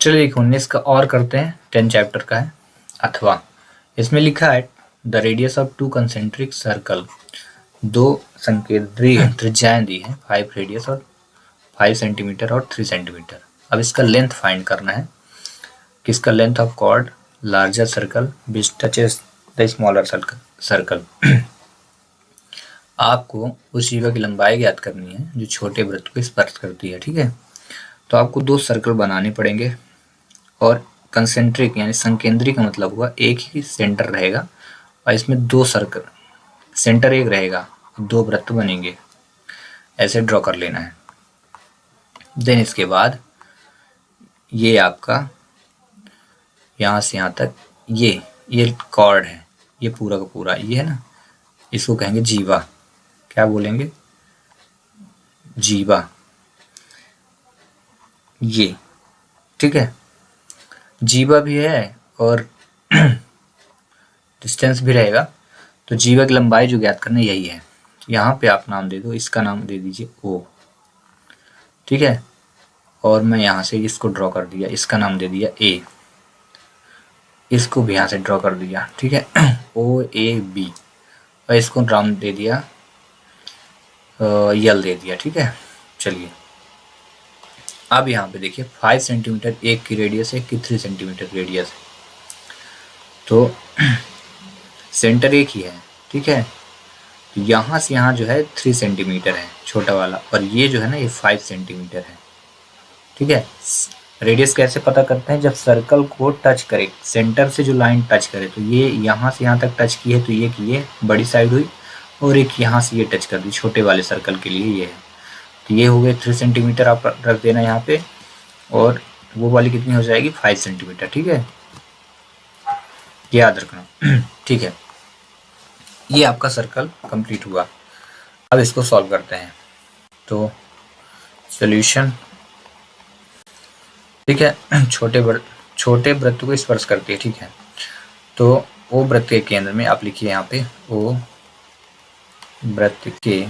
चलिए 19 का और करते हैं, 10 चैप्टर का है। अथवा इसमें लिखा है the radius of two concentric circle, दो संकेंद्री त्रिज्याएं दी है, 5 रेडियस और 5 सेंटीमीटर और 3 सेंटीमीटर। अब इसका लेंथ फाइंड करना है। किसका length of chord larger circle which touches the smaller circle. आपको उस जीवा की लंबाई ज्ञात करनी है जो छोटे वृत्त को स्पर्श करती है। ठीक है, तो आपको 2 सर्कल बनाने पड़ेंगे और कंसेंट्रिक यानी संकेंद्री का मतलब हुआ एक ही सेंटर रहेगा और इसमें 2 सर्कल, सेंटर एक रहेगा, 2 वृत्त बनेंगे। ऐसे ड्रॉ कर लेना है। देन इसके बाद ये आपका यहाँ से यहाँ तक ये कॉर्ड है, ये पूरा का पूरा ये है ना, इसको कहेंगे जीवा। क्या बोलेंगे? जीवा। ये ठीक है, जीवा भी है और डिस्टेंस भी रहेगा। तो जीवा की लंबाई जो ज्ञात करना यही है। यहाँ पे आप नाम दे दो, इसका नाम दे दीजिए ओ। ठीक है, और मैं यहाँ से इसको ड्रॉ कर दिया, इसका नाम दे दिया ए। इसको भी यहाँ से ड्रॉ कर दिया। ठीक है, ओ ए बी, और इसको नाम दे दिया यल दे दिया। ठीक है, चलिए अब यहाँ पे देखिए 5 सेंटीमीटर एक की रेडियस है, 3 सेंटीमीटर रेडियस है, तो सेंटर एक ही है। ठीक है, तो यहाँ से यहाँ जो है 3 सेंटीमीटर है छोटा वाला, और ये जो है ना ये 5 सेंटीमीटर है। ठीक है, रेडियस कैसे पता करते हैं? जब सर्कल को टच करे, सेंटर से जो लाइन टच करे, तो ये यहाँ से यहाँ तक टच की है तो ये की ये बड़ी साइड हुई, और एक यहाँ से ये टच कर दी छोटे वाले सर्कल के लिए ये है, तो ये हो गए 3 सेंटीमीटर। आप रख देना यहाँ पे, और वो वाली कितनी हो जाएगी? 5 सेंटीमीटर। ठीक है, याद रखना। ठीक है, ये आपका सर्कल कंप्लीट हुआ। अब इसको सॉल्व करते हैं। तो सॉल्यूशन, ठीक है, छोटे वृत्त को स्पर्श करती है। ठीक है, तो ओ वृत्त के केंद्र में आप लिखिए यहाँ पे ओ वृत्त के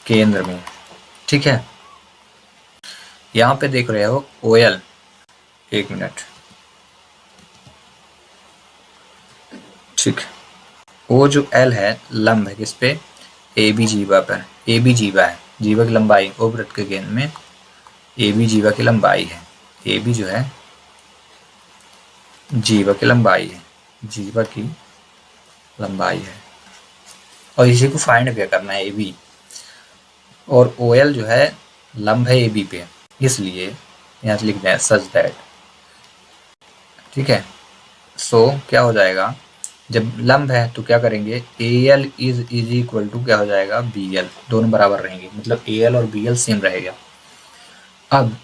केंद्र में। ठीक है, यहाँ पे देख रहे हो ओ एल, एक मिनट। ठीक, ओ जो एल है लंब है किस पे? ए बी जीवा पर। ए बी जीवा है, जीवा की लंबाई ओ वृत्त के केंद्र में ए बी जीवा की लंबाई है। ए बी जो है जीवा की लंबाई है, जीवा की लंबाई है, और इसी को फाइंड भी करना है ए बी। और ओ एल जो है लंब है ए बी पे, इसलिए यहाँ से लिख दें सच दैट। ठीक है, सो क्या हो जाएगा? जब लंब है तो क्या करेंगे? A L is equal to क्या हो जाएगा? B L. दोनों बराबर रहेंगे, मतलब ए एल और बी एल सेम रहेगा। अब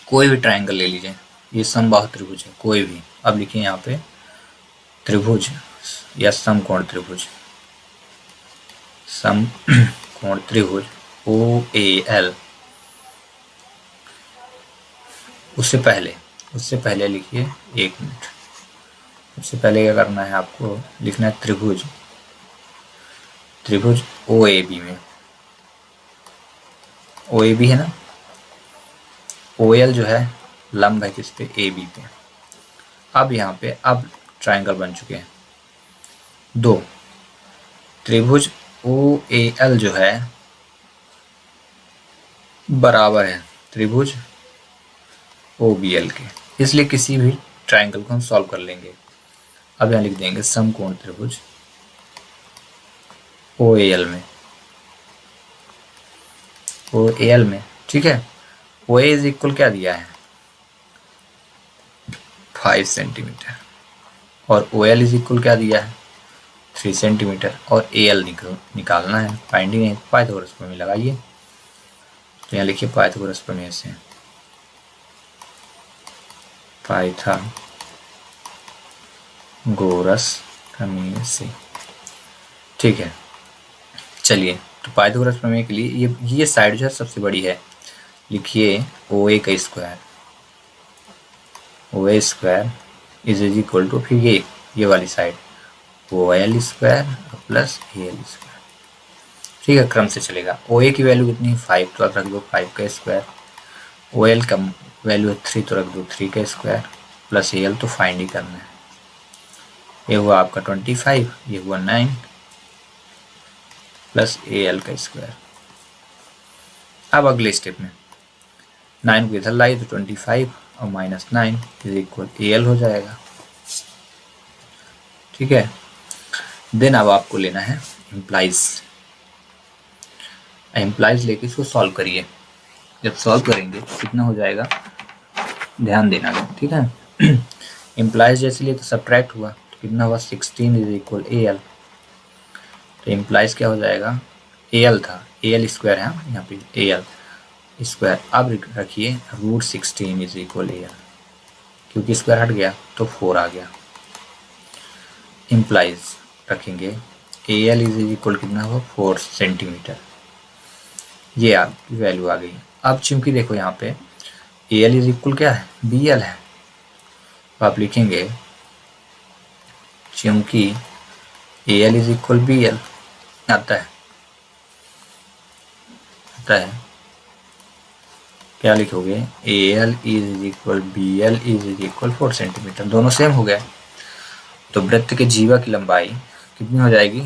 कोई भी ट्रायंगल ले लीजिए, ये समबाहु त्रिभुज है कोई भी। अब लिखिए यहाँ पे त्रिभुज या समकोण त्रिभुज, समकोण त्रिभुज ओ ए एल। उससे पहले लिखिए, एक मिनट, उससे पहले क्या करना है आपको? लिखना है त्रिभुज ओ ए बी में। ओ ए बी है ना, ओ एल जो है लंब है किस पे? ए बी पे। अब यहाँ पे अब ट्रायंगल बन चुके हैं दो। त्रिभुज ओ ए एल जो है बराबर है त्रिभुज ओ बी एल के, इसलिए किसी भी ट्रायंगल को हम सॉल्व कर लेंगे। अब यहाँ लिख देंगे समकोण त्रिभुज ओ ए एल में। ठीक है, ओ ए इज इक्वल क्या दिया है? 5 सेंटीमीटर, और ओ एल इज इक्वल क्या दिया है? 3 सेंटीमीटर, और ए एल निकालना है। फाइंडिंग है, पाइथागोरस प्रमेय लगाइए। तो यहाँ लिखिए पाइथागोरस प्रमेय से, पाइथागोरस प्रमेय से। ठीक है, चलिए, तो पाइथागोरस प्रमेय के लिए ये साइड जो है सबसे बड़ी है। लिखिए ओ ए का square, O A square is equal to, फिर ये वाली side O L square plus A L square. ठीक है, क्रम से चलेगा। ओ ए की वैल्यू कितनी? 5, तो आप रख दो 5 का स्क्वायर ओ एल का वैल्यू 3 तो रख दो 3 का स्क्वायर प्लस ए एल तो फाइंड ही करना है। ये हुआ आपका 25, ये हुआ 9 प्लस ए एल का स्क्वायर। अब अगले स्टेप में 9 को इधर लाई तो 25 और minus 9 is equal A L हो जाएगा। ठीक है, देन अब आपको लेना है इम्प्लाइज। इम्प्लाइज लेके इसको सॉल्व करिए। जब सॉल्व करेंगे तो कितना हो जाएगा, ध्यान देना। ठीक है, इम्प्लाइज जैसे लिए तो सब्ट्रैक्ट हुआ तो कितना हुआ 16 इज इक्वल ए एल। तो इम्प्लाइज क्या हो जाएगा, ए एल था, ए एल स्क्वायर है यहाँ पे, ए एल स्क्वायर। अब रखिए root 16 is equal A L, क्योंकि स्क्वायर हट गया तो 4 आ गया। इम्प्लाइज रखेंगे ए एल इज इक्वल कितना हुआ 4 सेंटीमीटर, ये आपकी वैल्यू आ गई। अब चूंकि देखो यहाँ पे ए एल इज इक्वल क्या है, बी एल है, तो आप लिखेंगे चूंकि A L is equal B L आता है क्या लिखोगे, A L is equal B L is equal 4 centimeter, दोनों सेम हो गया। तो वृत्त के जीवा की लंबाई कितनी हो जाएगी,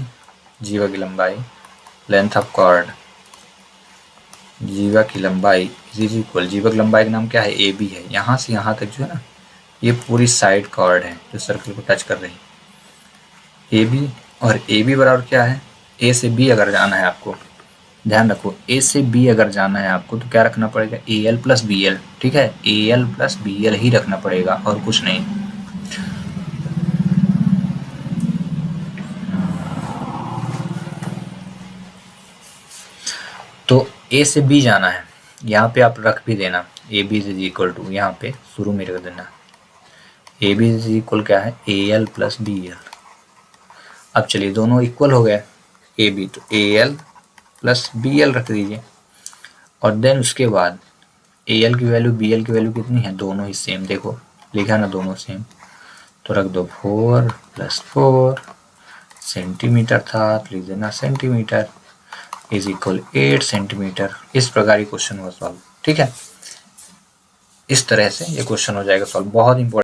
जीवा की लंबाई लेंथ ऑफ कॉर्ड, जीवा की लंबाई इज इक्वल, जीवा की लंबाई का नाम क्या है, ए बी है। यहाँ से यहाँ तक जो है ना, ये पूरी साइड कॉर्ड है जो सर्कल को टच कर रही है, ए बी। और ए बी बराबर क्या है, ए से बी अगर जाना है आपको, ध्यान रखो ए से बी अगर जाना है आपको तो क्या रखना पड़ेगा, A L plus B L. ठीक है, A L plus B L ही रखना पड़ेगा और कुछ नहीं। तो ए से बी जाना है, यहाँ पे आप रख भी देना A B is equal to, यहाँ पे शुरू में रख देना ए बी इज इक्वल क्या है, A L plus B L. अब चलिए दोनों इक्वल हो गए, ए बी तो A L plus B L रख दीजिए। और देन उसके बाद ए एल की वैल्यू बी एल की वैल्यू कितनी है, दोनों ही सेम, देखो लिखा ना दोनों सेम, तो रख दो 4 + 4 सेंटीमीटर था तो लिख देना सेंटीमीटर इज इक्वल 8 सेंटीमीटर। इस प्रकार ये क्वेश्चन हुआ सॉल्व। ठीक है, इस तरह से ये क्वेश्चन हो जाएगा सॉल्व। बहुत इंपॉर्टेंट